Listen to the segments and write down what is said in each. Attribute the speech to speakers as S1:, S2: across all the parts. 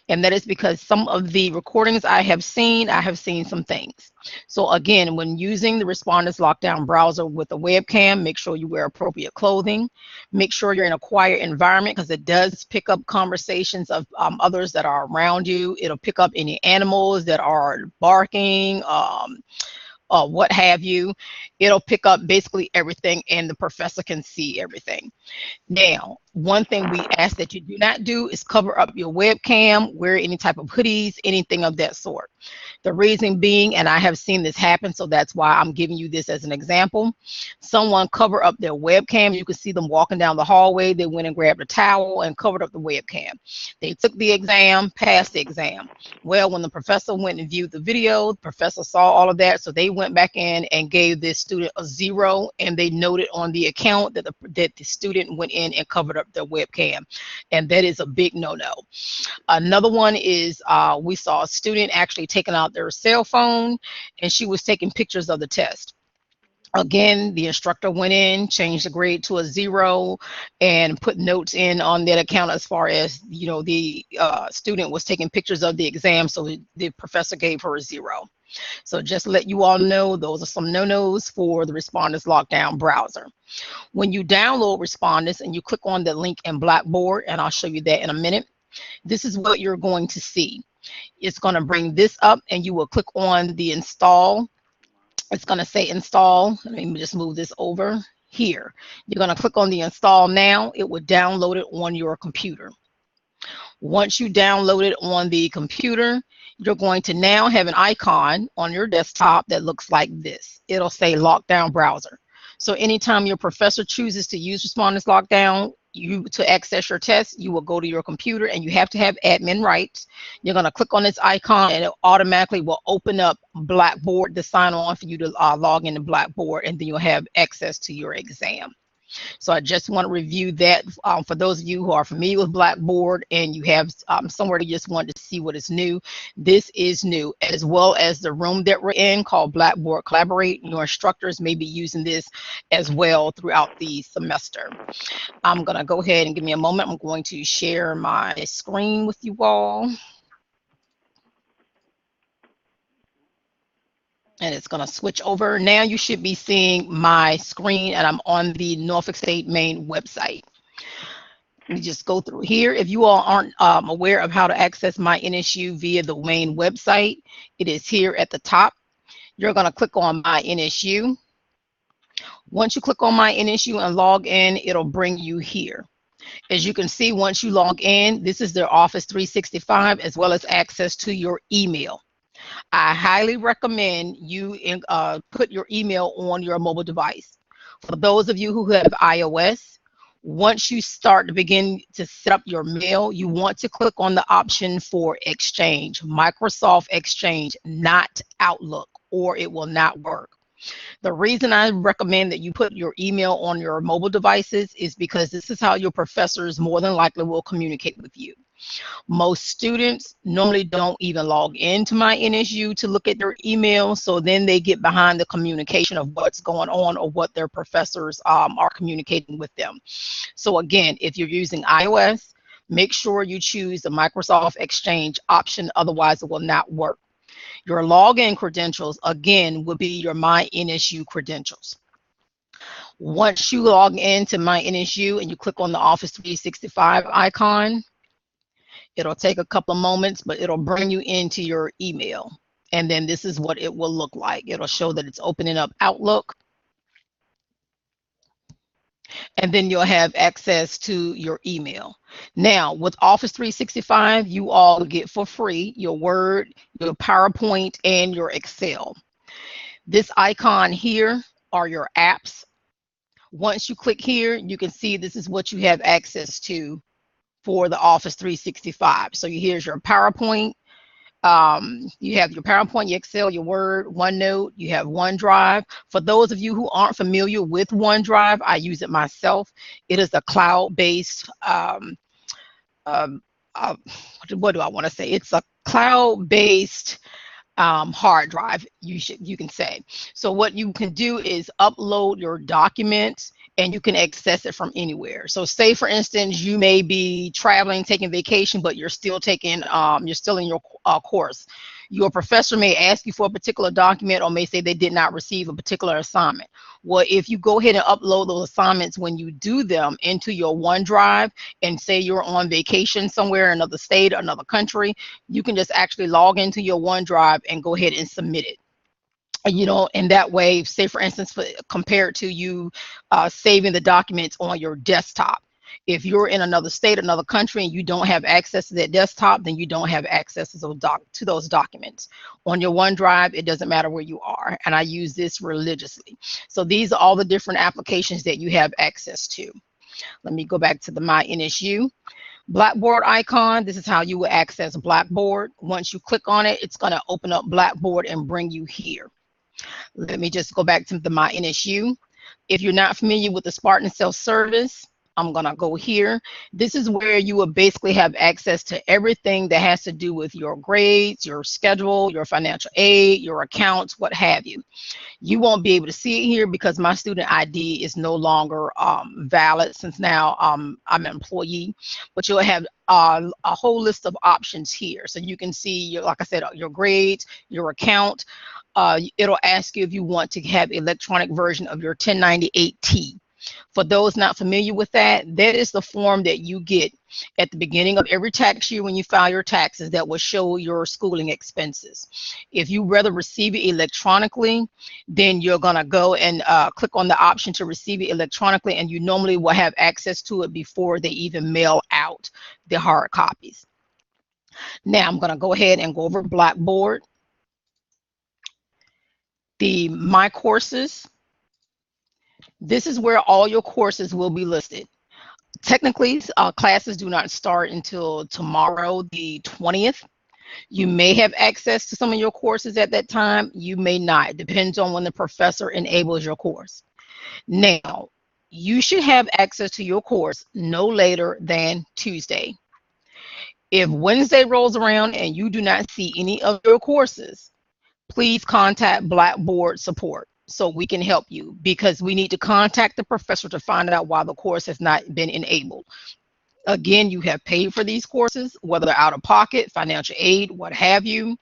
S1: And that is because some of the recordings I have seen some things. So again, when using the Respondus Lockdown browser with a webcam, make sure you wear appropriate clothing. Make sure you're in a quiet environment because it does pick up conversations of others that are around you. It'll pick up any animals that are barking, what have you. It'll pick up basically everything, and the professor can see everything. Now, one thing we ask that you do not do is cover up your webcam, wear any type of hoodies, anything of that sort. The reason being, and I have seen this happen, so that's why I'm giving you this as an example. Someone covered up their webcam. You could see them walking down the hallway. They went and grabbed a towel and covered up the webcam. They took the exam, passed the exam. Well, when the professor went and viewed the video, the professor saw all of that, so they went back in and gave this student a 0, and they noted on the account that the student went in and covered up their webcam, and that is a big no-no. Another one is we saw a student actually taking out their cell phone, and she was taking pictures of the test. Again, the instructor went in, changed the grade to a 0, and put notes in on that account as far as, you know, the student was taking pictures of the exam, so the professor gave her a 0. So just to let you all know, those are some no-nos for the Respondus Lockdown browser. When you download Respondus and you click on the link in Blackboard, and I'll show you that in a minute, this is what you're going to see. It's going to bring this up, and you will click on the install. It's going to say install. Let me just move this over here. You're going to click on the install now. It will download it on your computer. Once you download it on the computer, you're going to now have an icon on your desktop that looks like this. It'll say Lockdown Browser. So anytime your professor chooses to use Respondus Lockdown to access your test, you will go to your computer, and you have to have admin rights. You're going to click on this icon, and it automatically will open up Blackboard to sign on for you to log into Blackboard, and then you'll have access to your exam. So I just want to review that for those of you who are familiar with Blackboard and you have somewhere to just want to see what is new. This is new, as well as the room that we're in called Blackboard Collaborate. Your instructors may be using this as well throughout the semester. I'm going to go ahead and give me a moment. I'm going to share my screen with you all. And it's going to switch over. Now you should be seeing my screen, and I'm on the Norfolk State main website. Let me just go through here. If you all aren't aware of how to access my NSU via the main website, it is here at the top. You're going to click on my NSU. Once you click on my NSU and log in, it'll bring you here. As you can see, once you log in, this is their Office 365 as well as access to your email. I highly recommend you put your email on your mobile device. For those of you who have iOS, once you start to begin to set up your mail, you want to click on the option for Exchange, Microsoft Exchange, not Outlook, or it will not work. The reason I recommend that you put your email on your mobile devices is because this is how your professors more than likely will communicate with you. Most students normally don't even log into my NSU to look at their email, so then they get behind the communication of what's going on or what their professors are communicating with them. So again, if you're using iOS, make sure you choose the Microsoft Exchange option, otherwise it will not work. Your login credentials, again, will be your My NSU credentials. Once you log into My NSU and you click on the Office 365 icon, it'll take a couple of moments, but it'll bring you into your email. And then this is what it will look like. It'll show that it's opening up Outlook. And then you'll have access to your email. Now, with Office 365, you all get for free your Word, your PowerPoint, and your Excel. This icon here are your apps. Once you click here, you can see this is what you have access to for the Office 365. So here's your PowerPoint. You have your PowerPoint, your Excel, your Word, OneNote, you have OneDrive. For those of you who aren't familiar with OneDrive, I use it myself. It is a cloud-based, what do I want to say? It's a cloud-based hard drive, you can say. So what you can do is upload your documents and you can access it from anywhere. So say for instance, you may be traveling, taking vacation, but you're still taking, you're still in your course. Your professor may ask you for a particular document, or may say they did not receive a particular assignment. Well, if you go ahead and upload those assignments when you do them into your OneDrive, and say you're on vacation somewhere, another state, another country, you can just actually log into your OneDrive and go ahead and submit it. You know, and that way, say for instance, compared to you saving the documents on your desktop. If you're in another state, another country, and you don't have access to that desktop, then you don't have access to those documents. On your OneDrive, it doesn't matter where you are, and I use this religiously. So these are all the different applications that you have access to. Let me go back to the My NSU. Blackboard icon, this is how you will access Blackboard. Once you click on it, it's going to open up Blackboard and bring you here. Let me just go back to the My NSU. If you're not familiar with the Spartan self-service, I'm going to go here. This is where you will basically have access to everything that has to do with your grades, your schedule, your financial aid, your accounts, what have you. You won't be able to see it here because my student ID is no longer valid, since now I'm an employee, but you'll have a whole list of options here. So you can see, like I said, your grades, your account. It'll ask you if you want to have electronic version of your 1098-T. For those not familiar with that, that is the form that you get at the beginning of every tax year when you file your taxes that will show your schooling expenses. If you rather receive it electronically, then you're going to go and click on the option to receive it electronically, and you normally will have access to it before they even mail out the hard copies. Now I'm going to go ahead and go over Blackboard. The My Courses. This is where all your courses will be listed. Technically, classes do not start until tomorrow, the 20th. You may have access to some of your courses at that time. You may not. It depends on when the professor enables your course. Now, you should have access to your course no later than Tuesday. If Wednesday rolls around and you do not see any of your courses, please contact Blackboard support so we can help you, because we need to contact the professor to find out why the course has not been enabled. Again, you have paid for these courses, whether out of pocket, financial aid, what have you.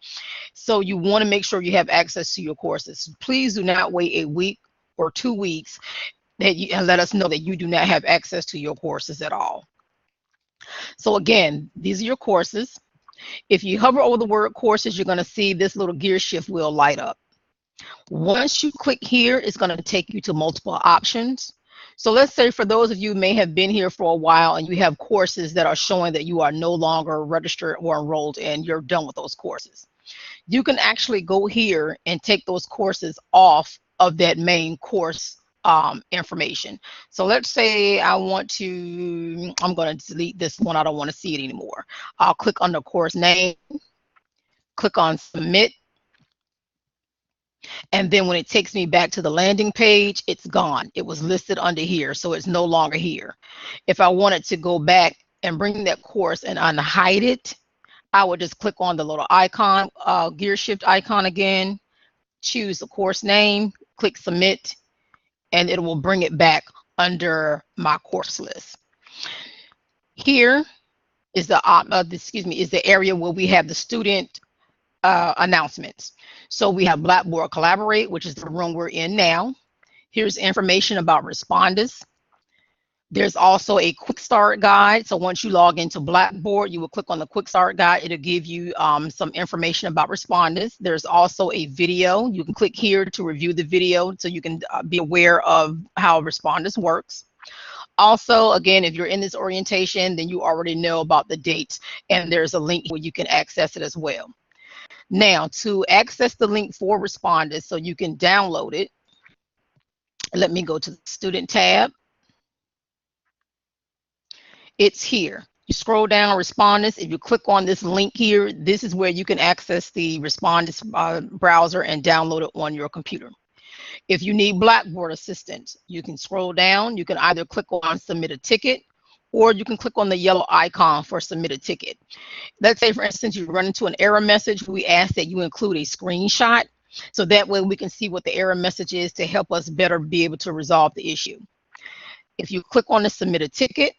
S1: So you want to make sure you have access to your courses. Please do not wait a week or 2 weeks and let us know that you do not have access to your courses at all. So again, these are your courses. If you hover over the word courses, you're going to see this little gear shift wheel light up. Once you click here, it's going to take you to multiple options. So let's say for those of you who may have been here for a while and you have courses that are showing that you are no longer registered or enrolled and you're done with those courses, you can actually go here and take those courses off of that main course information. So let's say I'm going to delete this one. I don't want to see it anymore. I'll click on the course name, click on submit. And then when it takes me back to the landing page, it's gone. It was listed under here, so it's no longer here. If I wanted to go back and bring that course and unhide it, I would just click on the little icon, gear shift icon again, choose the course name, click submit, and it will bring it back under my course list. Here is the area where we have the student announcements. So we have Blackboard Collaborate, which is the room we're in now. Here's information about responders. There's also a quick start guide. So once you log into Blackboard, you will click on the quick start guide. It'll give you some information about responders. There's also a video. You can click here to review the video so you can be aware of how responders works. Also, again, if you're in this orientation, then you already know about the dates, and there's a link where you can access it as well. Now, to access the link for responders so you can download it, let me go to the student tab. It's here. You scroll down responders. If you click on this link here, this is where you can access the responders browser and download it on your computer. If you need Blackboard assistance, you can scroll down. You can either click on submit a ticket, or you can click on the yellow icon for submit a ticket. Let's say, for instance, you run into an error message. We ask that you include a screenshot, so that way we can see what the error message is to help us better be able to resolve the issue. If you click on the submit a ticket,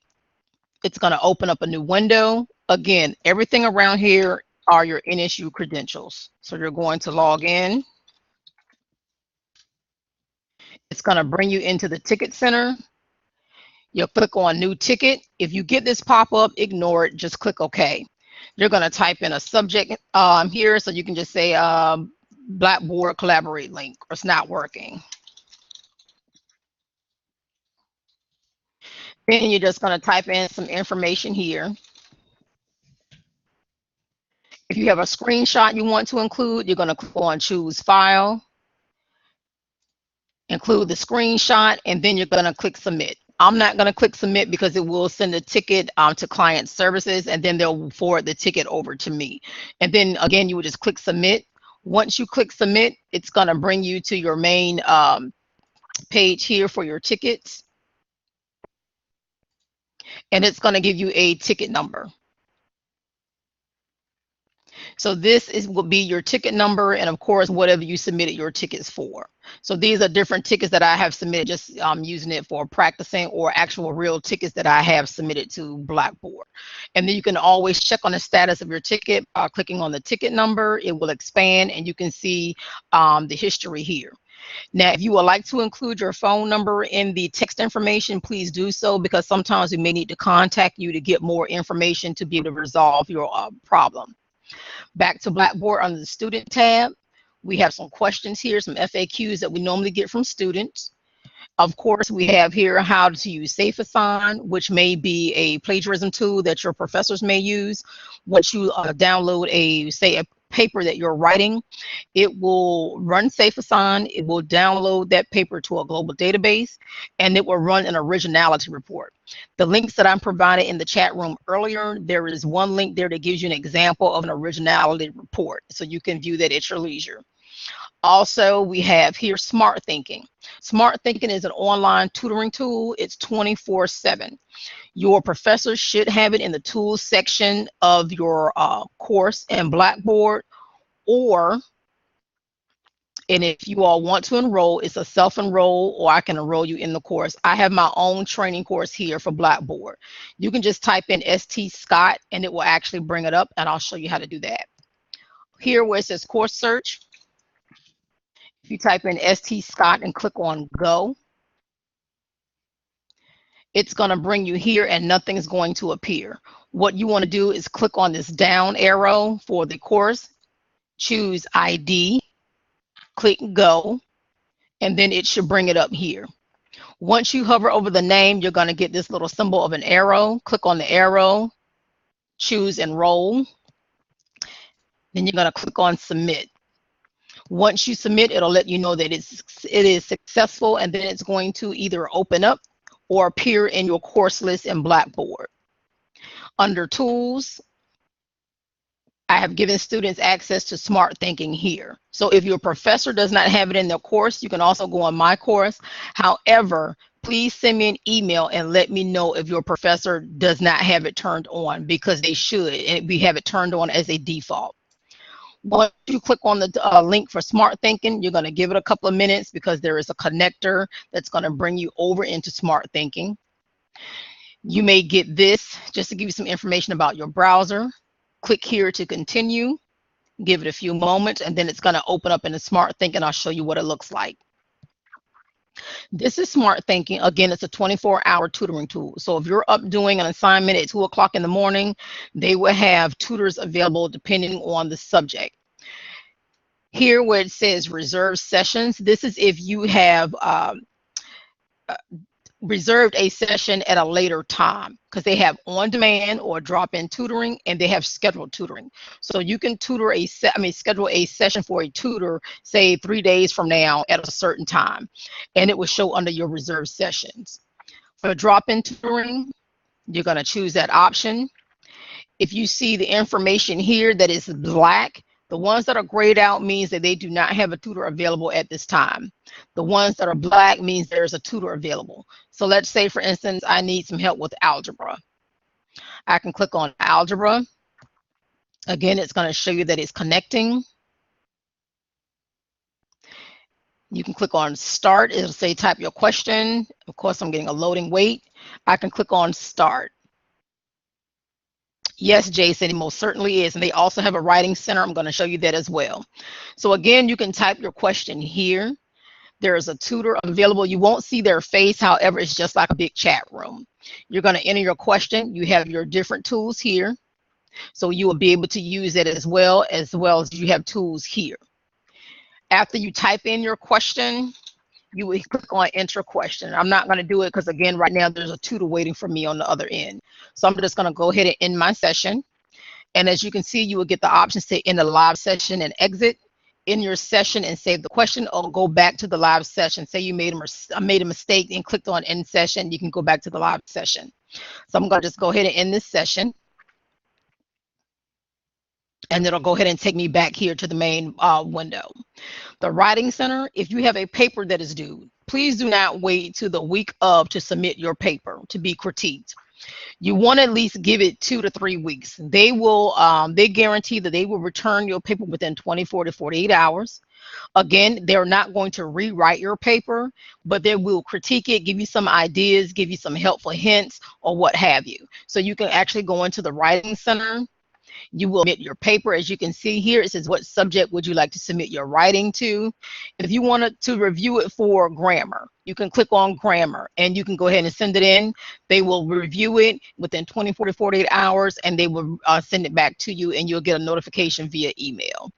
S1: it's going to open up a new window. Again, everything around here are your NSU credentials. So you're going to log in. It's going to bring you into the ticket center. You'll click on new ticket. If you get this pop-up, ignore it, just click OK. You're going to type in a subject here, so you can just say Blackboard collaborate link, or it's not working. Then you're just going to type in some information here. If you have a screenshot you want to include, you're going to click on choose file, include the screenshot, and then you're going to click submit. I'm not going to click submit because it will send the ticket to client services, and then they'll forward the ticket over to me. And then again, you would just click submit. Once you click submit, it's going to bring you to your main page here for your tickets. And it's going to give you a ticket number. So this will be your ticket number, and of course, whatever you submitted your tickets for. So these are different tickets that I have submitted, just using it for practicing, or actual real tickets that I have submitted to Blackboard. And then you can always check on the status of your ticket by clicking on the ticket number. It will expand, and you can see the history here. Now, if you would like to include your phone number in the text information, please do so, because sometimes we may need to contact you to get more information to be able to resolve your problem. Back to Blackboard under the student tab, we have some questions here, some FAQs that we normally get from students. Of course, we have here how to use SafeAssign, which may be a plagiarism tool that your professors may use. Once you download a paper that you're writing, it will run SafeAssign. It will download that paper to a global database, and it will run an originality report. The links that I provided in the chat room earlier, there is one link there that gives you an example of an originality report, so you can view that at your leisure. Also, we have here Smart Thinking. Smart Thinking is an online tutoring tool. It's 24/7. Your professor should have it in the tools section of your course in Blackboard, and if you all want to enroll, it's a self-enroll, or I can enroll you in the course. I have my own training course here for Blackboard. You can just type in ST Scott and it will actually bring it up, and I'll show you how to do that. Here where it says course search, if you type in ST Scott and click on go, it's going to bring you here and nothing's going to appear. What you want to do is click on this down arrow for the course, choose ID, click go, and then it should bring it up here. Once you hover over the name, you're going to get this little symbol of an arrow. Click on the arrow, choose enroll. Then you're going to click on submit. Once you submit, it'll let you know that it is successful, and then it's going to either open up or appear in your course list in Blackboard. Under tools, I have given students access to Smart Thinking here. So if your professor does not have it in their course, you can also go on my course. However, please send me an email and let me know if your professor does not have it turned on, because they should, and we have it turned on as a default. Once you click on the link for Smart Thinking, you're going to give it a couple of minutes, because there is a connector that's going to bring you over into Smart Thinking. You may get this just to give you some information about your browser. Click here to continue, give it a few moments, and then it's going to open up in the Smart Thinking. I'll show you what it looks like. This is Smart Thinking. Again, it's a 24-hour tutoring tool. So if you're up doing an assignment at 2 o'clock in the morning, they will have tutors available depending on the subject. Here where it says reserve sessions, this is if you have reserved a session at a later time, because they have on-demand or drop-in tutoring, and they have scheduled tutoring. So you can schedule a session for a tutor, say 3 days from now at a certain time, and it will show under your reserved sessions. For drop-in tutoring, you're going to choose that option. If you see the information here that is black, the ones that are grayed out means that they do not have a tutor available at this time. The ones that are black means there's a tutor available. So let's say, for instance, I need some help with algebra. I can click on algebra. Again, it's going to show you that it's connecting. You can click on start. It'll say type your question. Of course, I'm getting a loading wait. I can click on start. Yes, Jason, it most certainly is. And they also have a writing center. I'm going to show you that as well. So again, you can type your question here. There is a tutor available. You won't see their face. However, it's just like a big chat room. You're going to enter your question. You have your different tools here. So you will be able to use it as well as you have tools here. After you type in your question, you will click on enter question. I'm not going to do it because, again, right now there's a tutor waiting for me on the other end. So I'm just going to go ahead and end my session. And as you can see, you will get the options to end the live session and exit in your session and save the question, or go back to the live session. Say you made a mistake and clicked on end session, you can go back to the live session. So I'm going to just go ahead and end this session. And it'll go ahead and take me back here to the main window. The Writing Center, if you have a paper that is due, please do not wait to the week of to submit your paper to be critiqued. You want to at least give it 2 to 3 weeks. They will, they guarantee that they will return your paper within 24 to 48 hours. Again, they're not going to rewrite your paper, but they will critique it, give you some ideas, give you some helpful hints, or what have you. So you can actually go into the Writing Center. You will submit your paper. As you can see here, it says, what subject would you like to submit your writing to? If you wanted to review it for grammar, you can click on grammar and you can go ahead and send it in. They will review it within 24 to 48 hours and they will send it back to you, and you'll get a notification via email.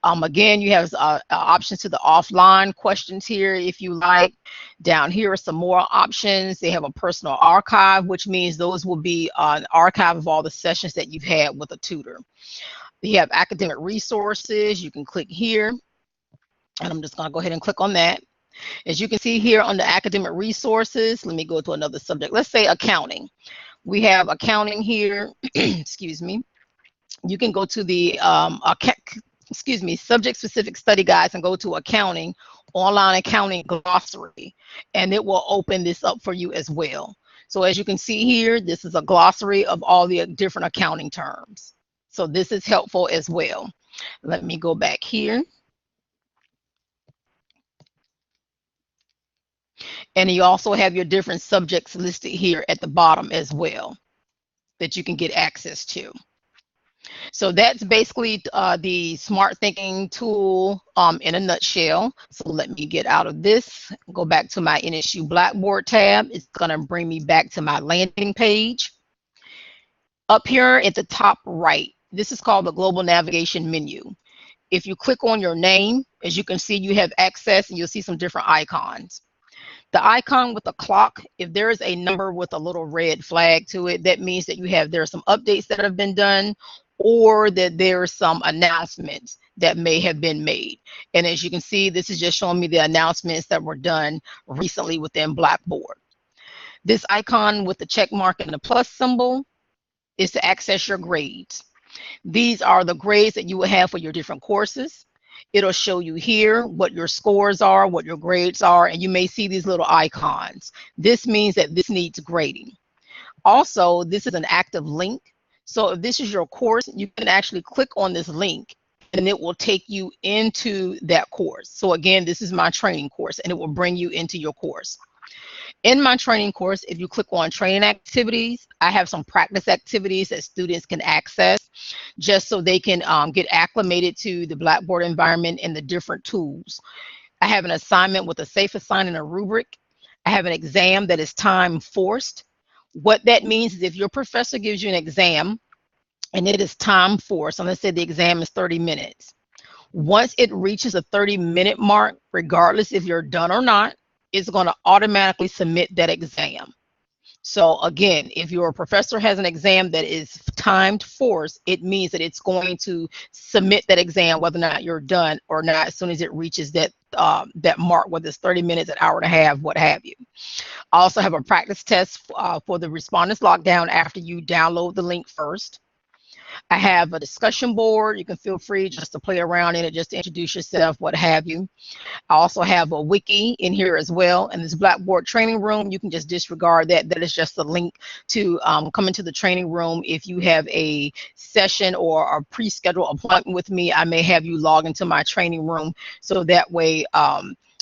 S1: Again, you have options to the offline questions here if you like. Down here are some more options. They have a personal archive, which means those will be an archive of all the sessions that you've had with a tutor. You have academic resources. You can click here, and I'm just going to go ahead and click on that. As you can see here on the academic resources, let me go to another subject. Let's say accounting. We have accounting here. Excuse me. You can go to the subject-specific study guides and go to accounting, online accounting glossary, and it will open this up for you as well. So as you can see here, this is a glossary of all the different accounting terms. So this is helpful as well. Let me go back here. And you also have your different subjects listed here at the bottom as well that you can get access to. So that's basically the smart thinking tool in a nutshell. So let me get out of this, go back to my NSU Blackboard tab. It's going to bring me back to my landing page. Up here at the top right, this is called the global navigation menu. If you click on your name, as you can see, you have access and you'll see some different icons. The icon with the clock, if there is a number with a little red flag to it, that means that there are some updates that have been done, or that there are some announcements that may have been made. And as you can see, this is just showing me the announcements that were done recently within Blackboard. This icon with the check mark and the plus symbol is to access your grades. These are the grades that you will have for your different courses. It'll show you here what your scores are, what your grades are, and you may see these little icons. This means that this needs grading. Also, this is an active link. So if this is your course, you can actually click on this link and it will take you into that course. So again, this is my training course and it will bring you into your course. In my training course, if you click on training activities, I have some practice activities that students can access just so they can get acclimated to the Blackboard environment and the different tools. I have an assignment with a safe assign and a rubric. I have an exam that is time forced. What that means is if your professor gives you an exam and it is time forced, and let's say the exam is 30 minutes. Once it reaches a 30-minute mark, regardless if you're done or not, it's going to automatically submit that exam. So again, if your professor has an exam that is timed forced, it means that it's going to submit that exam whether or not you're done or not as soon as it reaches that that mark, whether it's 30 minutes, an hour and a half, what have you. I also have a practice test for the respondents lockdown after you download the link first. I have a discussion board. You can feel free just to play around in it, just to introduce yourself, what have you. I also have a wiki in here as well. And this Blackboard training room, you can just disregard that. That is just a link to come into the training room. If you have a session or a pre-scheduled appointment with me, I may have you log into my training room. So that way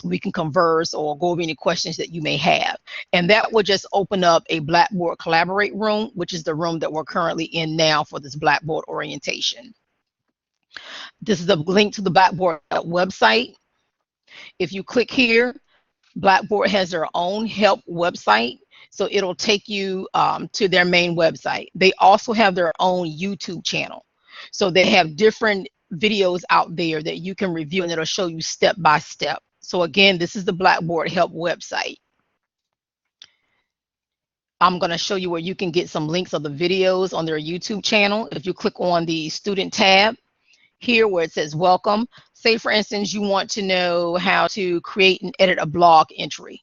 S1: we can converse or go over any questions that you may have. And that will just open up a Blackboard Collaborate room, which is the room that we're currently in now for this Blackboard orientation. This is a link to the Blackboard website. If you click here, Blackboard has their own help website, so it'll take you to their main website. They also have their own YouTube channel. So they have different videos out there that you can review, and it'll show you step by step. So again, this is the Blackboard help website. I'm going to show you where you can get some links of the videos on their YouTube channel. If you click on the student tab here where it says welcome, say for instance you want to know how to create and edit a blog entry.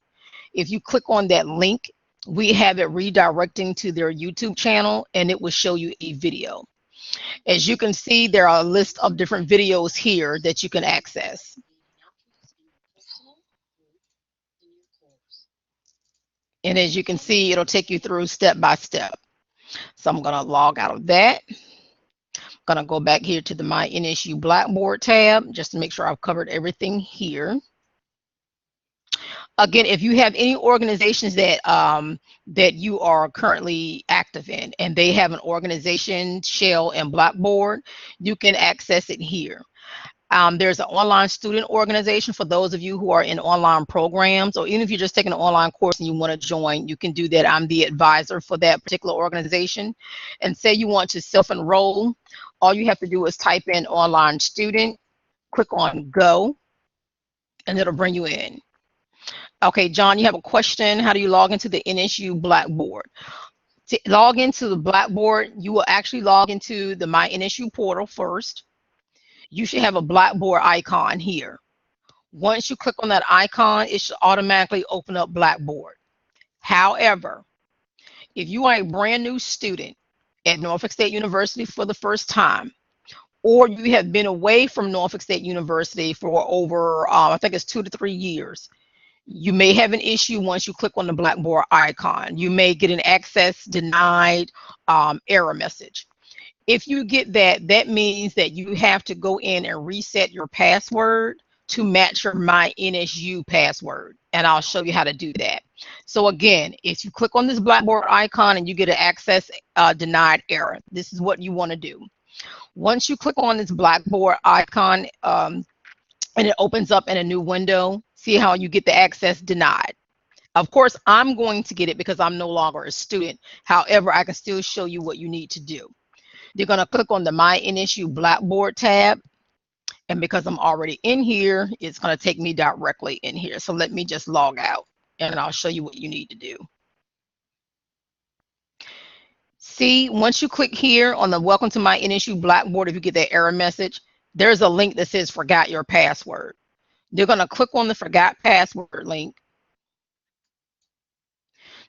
S1: If you click on that link, we have it redirecting to their YouTube channel, and it will show you a video. As you can see, there are a list of different videos here that you can access. And as you can see, it'll take you through step by step. So I'm going to log out of that. I'm going to go back here to the My NSU Blackboard tab just to make sure I've covered everything here. Again, if you have any organizations that that you are currently active in and they have an organization shell in Blackboard, you can access it here. There's an online student organization for those of you who are in online programs, or even if you're just taking an online course and you want to join, you can do that. I'm the advisor for that particular organization. And say you want to self-enroll, all you have to do is type in online student, click on go, and it'll bring you in. Okay, John, you have a question. How do you log into the NSU Blackboard? To log into the Blackboard, you will actually log into the My NSU portal first. You should have a Blackboard icon here. Once you click on that icon, it should automatically open up Blackboard. However, if you are a brand new student at Norfolk State University for the first time, or you have been away from Norfolk State University for over, I think it's 2 to 3 years, you may have an issue once you click on the Blackboard icon. You may get an access denied error message. If you get that, that means that you have to go in and reset your password to match your My NSU password. And I'll show you how to do that. So again, if you click on this Blackboard icon and you get an access denied error, this is what you want to do. Once you click on this Blackboard icon and it opens up in a new window, see how you get the access denied. Of course, I'm going to get it because I'm no longer a student. However, I can still show you what you need to do. You're going to click on the My NSU Blackboard tab. And because I'm already in here, it's going to take me directly in here. So let me just log out and I'll show you what you need to do. See, once you click here on the Welcome to My NSU Blackboard, if you get that error message, there's a link that says Forgot Your Password. You're going to click on the Forgot Password link.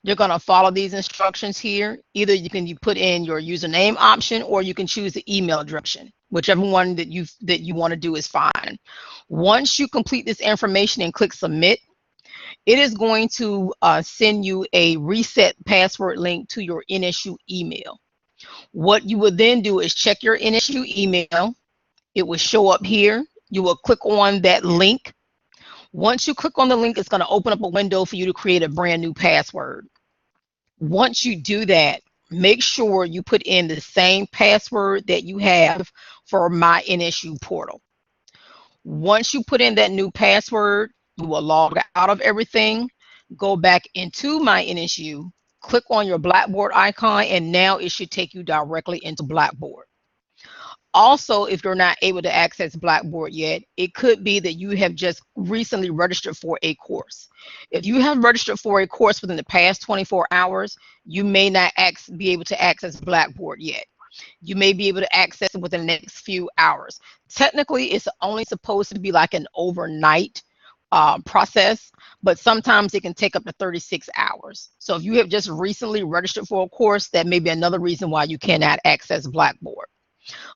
S1: You're going to follow these instructions here. Either you put in your username option, or you can choose the email direction. Whichever one that you want to do is fine. Once you complete this information and click submit, it is going to send you a reset password link to your NSU email. What you will then do is check your NSU email. It will show up here. You will click on that link. Once you click on the link, it's going to open up a window for you to create a brand new password. Once you do that, make sure you put in the same password that you have for My NSU portal. Once you put in that new password, you will log out of everything, go back into My NSU, click on your Blackboard icon, and now it should take you directly into Blackboard. Also, if you're not able to access Blackboard yet, it could be that you have just recently registered for a course. If you have registered for a course within the past 24 hours, you may not be able to access Blackboard yet. You may be able to access it within the next few hours. Technically, it's only supposed to be like an overnight process, but sometimes it can take up to 36 hours. So if you have just recently registered for a course, that may be another reason why you cannot access Blackboard.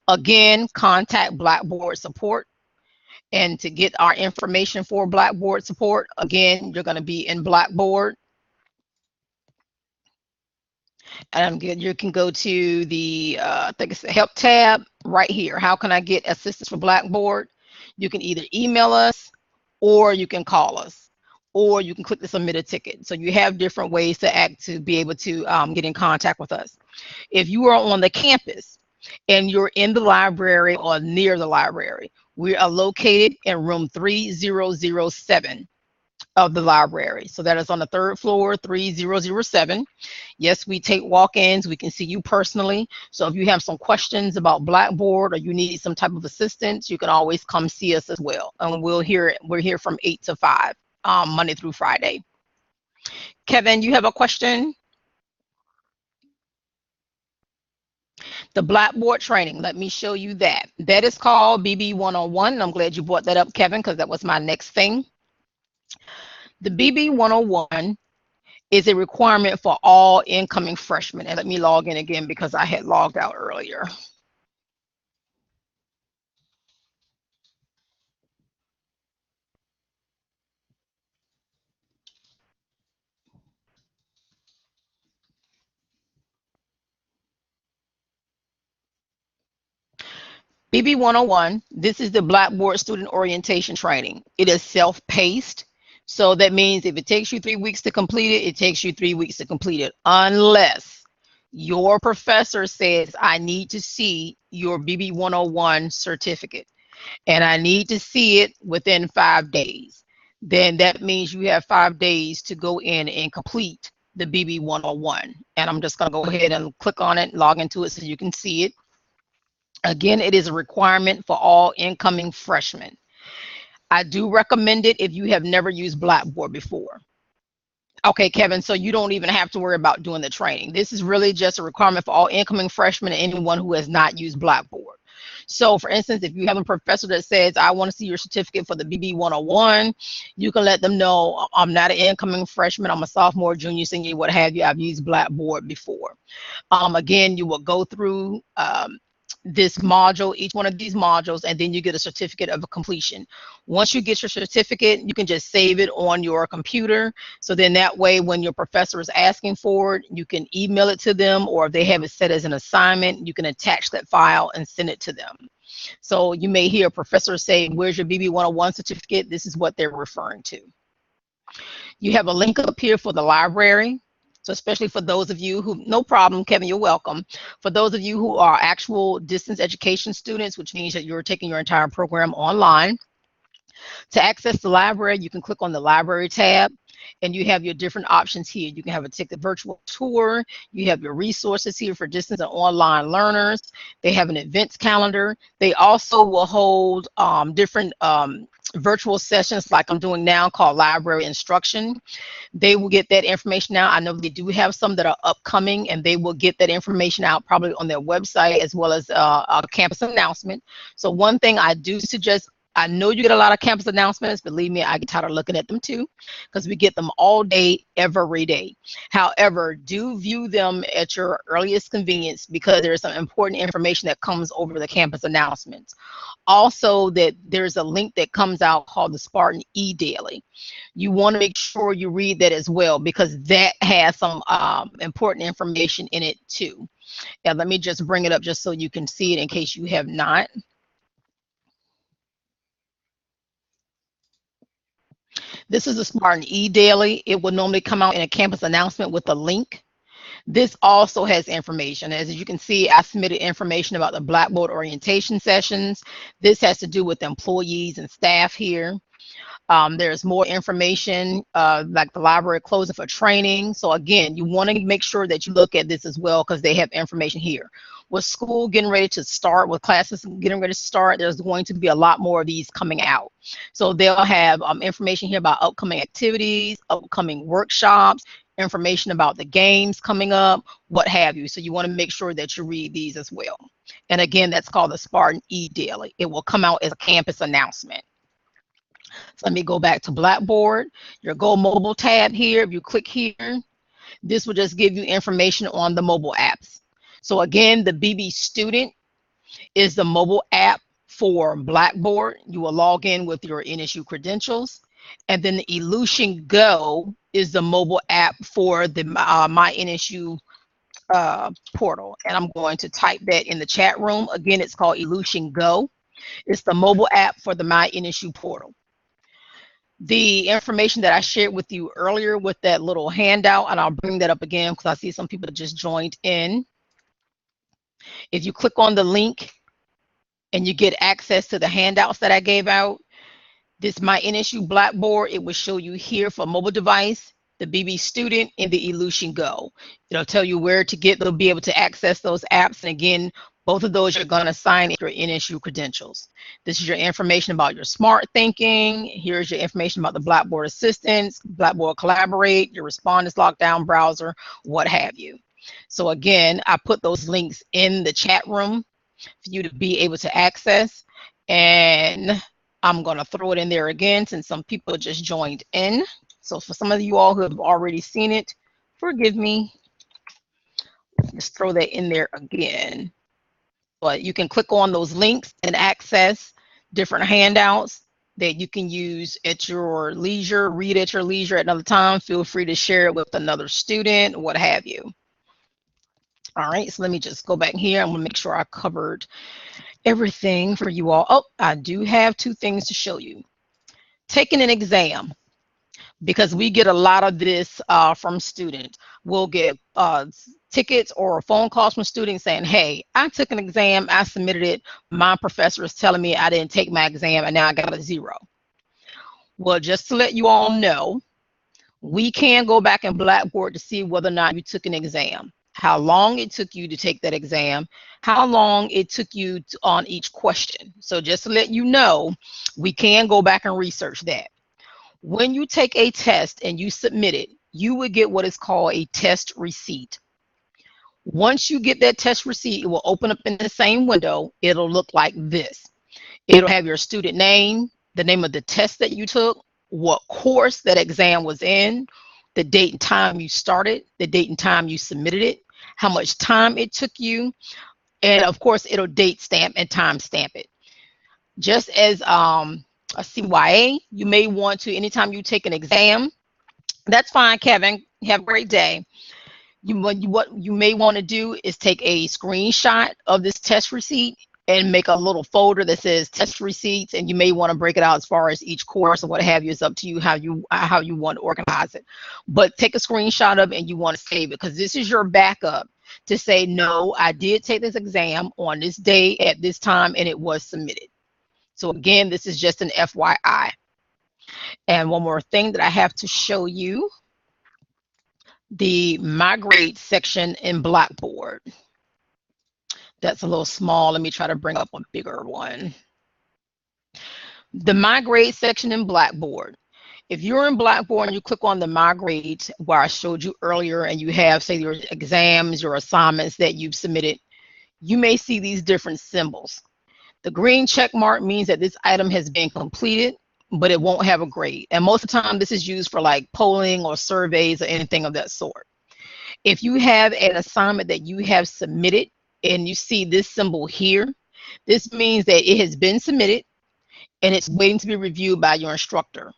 S1: Again, contact Blackboard support. And to get our information for Blackboard support, again, you're going to be in Blackboard. And you can go to the, I think it's the help tab right here. How can I get assistance for Blackboard? You can either email us or you can call us, or you can click the submit a ticket. So you have different ways to act to be able to get in contact with us. If you are on the campus and you're in the library or near the library, we are located in room 3007 of the library. So that is on the third floor, 3007. Yes, we take walk-ins. We can see you personally. So if you have some questions about Blackboard or you need some type of assistance, you can always come see us as well. And we're here from 8 to 5, Monday through Friday. Kevin, you have a question? The Blackboard training, let me show you that. That is called BB 101. I'm glad you brought that up, Kevin, because that was my next thing. The BB 101 is a requirement for all incoming freshmen. And let me log in again because I had logged out earlier. BB 101, this is the Blackboard student orientation training. It is self-paced. So that means if it takes you 3 weeks to complete it, it takes you 3 weeks to complete it, unless your professor says, I need to see your BB 101 certificate and I need to see it within 5 days. Then that means you have 5 days to go in and complete the BB 101. And I'm just going to go ahead and click on it, log into it so you can see it. Again, it is a requirement for all incoming freshmen. I do recommend it if you have never used Blackboard before. Okay, Kevin, so you don't even have to worry about doing the training. This is really just a requirement for all incoming freshmen and anyone who has not used Blackboard. So for instance, if you have a professor that says, I want to see your certificate for the BB 101, you can let them know, I'm not an incoming freshman, I'm a sophomore, junior, senior, what have you, I've used Blackboard before. Again, you will go through this module, each one of these modules, and then you get a certificate of completion. Once you get your certificate, you can just save it on your computer. So then that way, when your professor is asking for it, you can email it to them, or if they have it set as an assignment, you can attach that file and send it to them. So you may hear a professor say, where's your BB 101 certificate? This is what they're referring to. You have a link up here for the library. So especially for those of you who, no problem, Kevin, you're welcome. For those of you who are actual distance education students, which means that you're taking your entire program online, to access the library, you can click on the library tab and you have your different options here. You can have a take a virtual tour. You have your resources here for distance and online learners. They have an events calendar. They also will hold different virtual sessions like I'm doing now called library instruction. They will get that information out. I know they do have some that are upcoming, and they will get that information out probably on their website as well as a campus announcement. So one thing I do suggest, I know you get a lot of campus announcements. Believe me, I get tired of looking at them too, because we get them all day, every day. However, do view them at your earliest convenience because there's some important information that comes over the campus announcements. Also, that there's a link that comes out called the Spartan E-Daily. You want to make sure you read that as well because that has some important information in it too. Yeah, let me just bring it up just so you can see it in case you have not. This is a Spartan E-Daily. It will normally come out in a campus announcement with a link. This also has information. As you can see, I submitted information about the Blackboard orientation sessions. This has to do with employees and staff here. There's more information like the library closing for training. So again, you want to make sure that you look at this as well because they have information here. With school getting ready to start, with classes getting ready to start, there's going to be a lot more of these coming out. So they'll have information here about upcoming activities, upcoming workshops, information about the games coming up, what have you. So you want to make sure that you read these as well. And again, that's called the Spartan E-Daily. It will come out as a campus announcement. So let me go back to Blackboard. Your Go Mobile tab here, if you click here, this will just give you information on the mobile apps. So again, the BB Student is the mobile app for Blackboard. You will log in with your NSU credentials. And then the Ellucian Go is the mobile app for the My NSU portal. And I'm going to type that in the chat room. Again, it's called Ellucian Go. It's the mobile app for the My NSU portal. The information that I shared with you earlier with that little handout, and I'll bring that up again because I see some people just joined in. If you click on the link and you get access to the handouts that I gave out, this My NSU Blackboard, it will show you here for mobile device, the BB Student, and the Elution Go. It'll tell you where to get, they'll be able to access those apps. And again, both of those you're going to sign in your NSU credentials. This is your information about your smart thinking. Here's your information about the Blackboard Assistance, Blackboard Collaborate, your Respondus Lockdown browser, what have you. So again, I put those links in the chat room for you to be able to access. And I'm going to throw it in there again since some people just joined in. So for some of you all who have already seen it, forgive me. Just throw that in there again. But you can click on those links and access different handouts that you can use at your leisure, read at your leisure at another time. Feel free to share it with another student, what have you. All right, so let me just go back here. I'm going to make sure I covered everything for you all. Oh, I do have two things to show you. Taking an exam, because we get a lot of this from students. We'll get tickets or phone calls from students saying, hey, I took an exam, I submitted it, my professor is telling me I didn't take my exam and now I got a 0. Well, just to let you all know, we can go back in Blackboard to see whether or not you took an exam, how long it took you to take that exam, how long it took you on each question. So just to let you know, we can go back and research that. When you take a test and you submit it, you would get what is called a test receipt. Once you get that test receipt, it will open up in the same window. It'll look like this. It'll have your student name, the name of the test that you took, what course that exam was in, the date and time you started, the date and time you submitted it, how much time it took you, and of course, it'll date stamp and time stamp it. Just as a CYA, you may want to, anytime you take an exam, that's fine, Kevin, have a great day. What you may want to do is take a screenshot of this test receipt and make a little folder that says test receipts, and you may want to break it out as far as each course or what have you. It's up to you how you want to organize it. But take a screenshot of it and you want to save it, because this is your backup to say, no, I did take this exam on this day at this time and it was submitted. So again, this is just an FYI. And one more thing that I have to show you, the migrate section in Blackboard. That's a little small. Let me try to bring up a bigger one. The migrate section in Blackboard. If you're in Blackboard and you click on the migrate where I showed you earlier, and you have, say, your exams, your assignments that you've submitted, you may see these different symbols. The green check mark means that this item has been completed, but it won't have a grade. And most of the time, this is used for like polling or surveys or anything of that sort. If you have an assignment that you have submitted and you see this symbol here, this means that it has been submitted and it's waiting to be reviewed by your instructor.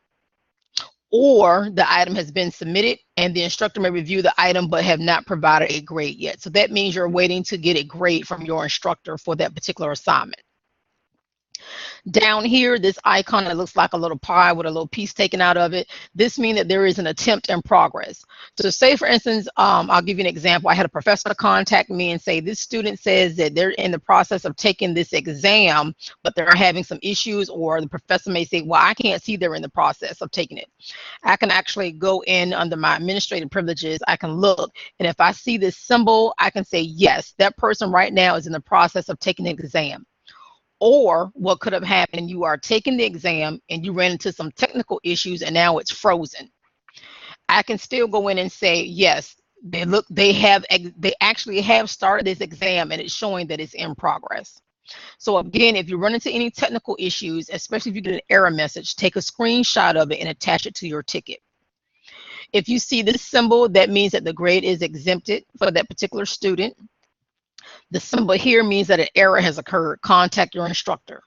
S1: Or the item has been submitted and the instructor may review the item but have not provided a grade yet. So that means you're waiting to get a grade from your instructor for that particular assignment. Down here, this icon that looks like a little pie with a little piece taken out of it, this means that there is an attempt in progress. So say, for instance, I'll give you an example. I had a professor contact me and say, this student says that they're in the process of taking this exam, but they're having some issues, or the professor may say, well, I can't see they're in the process of taking it. I can actually go in under my administrative privileges. I can look, and if I see this symbol, I can say, yes, that person right now is in the process of taking an exam. Or what could have happened, you are taking the exam and you ran into some technical issues and now it's frozen. I can still go in and say, yes, they actually have started this exam and it's showing that it's in progress. So again, if you run into any technical issues, especially if you get an error message, take a screenshot of it and attach it to your ticket. If you see this symbol, that means that the grade is exempted for that particular student. The symbol here means that an error has occurred. Contact your instructor.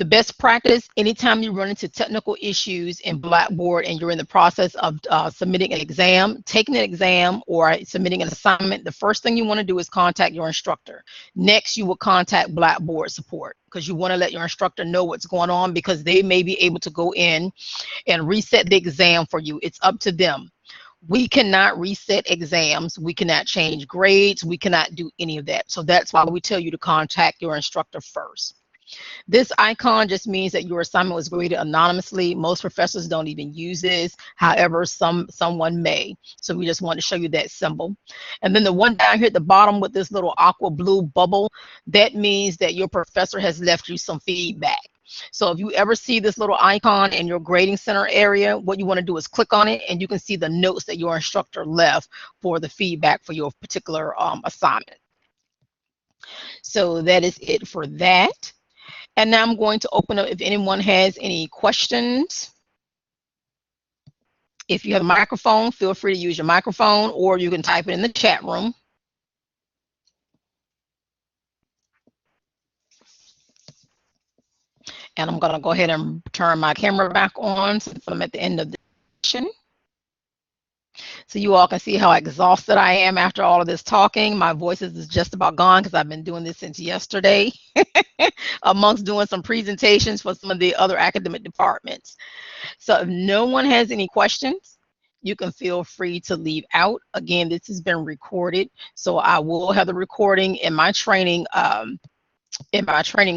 S1: The best practice, anytime you run into technical issues in Blackboard and you're in the process of submitting an exam, taking an exam, or submitting an assignment, the first thing you want to do is contact your instructor. Next, you will contact Blackboard support because you want to let your instructor know what's going on, because they may be able to go in and reset the exam for you. It's up to them. We cannot reset exams. We cannot change grades. We cannot do any of that. So that's why we tell you to contact your instructor first. This icon just means that your assignment was graded anonymously. Most professors don't even use this. However, someone may. So we just want to show you that symbol. And then the one down here at the bottom with this little aqua blue bubble, that means that your professor has left you some feedback. So if you ever see this little icon in your grading center area, what you want to do is click on it, and you can see the notes that your instructor left for the feedback for your particular assignment. So that is it for that. And now I'm going to open up if anyone has any questions. If you have a microphone, feel free to use your microphone, or you can type it in the chat room. And I'm going to go ahead and turn my camera back on since I'm at the end of the session. So you all can see how exhausted I am after all of this talking. My voice is just about gone because I've been doing this since yesterday, amongst doing some presentations for some of the other academic departments. So if no one has any questions, you can feel free to leave out. Again, this has been recorded, so I will have the recording in my training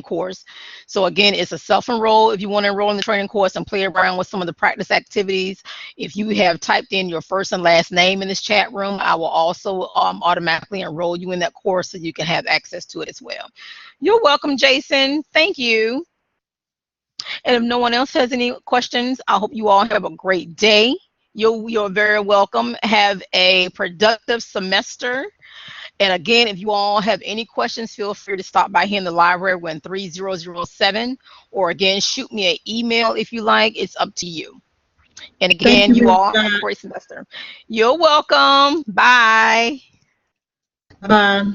S1: course. So again, it's a self-enroll if you want to enroll in the training course and play around with some of the practice activities. If you have typed in your first and last name in this chat room, I will also automatically enroll you in that course so you can have access to it as well. You're welcome, Jason. Thank you. And if no one else has any questions, I hope you all have a great day. You're very welcome. Have a productive semester. And again, if you all have any questions, feel free to stop by here in the library. We're in 3007. Or again, shoot me an email if you like. It's up to you. And again, you all have a great semester. You're welcome. Bye.
S2: Bye.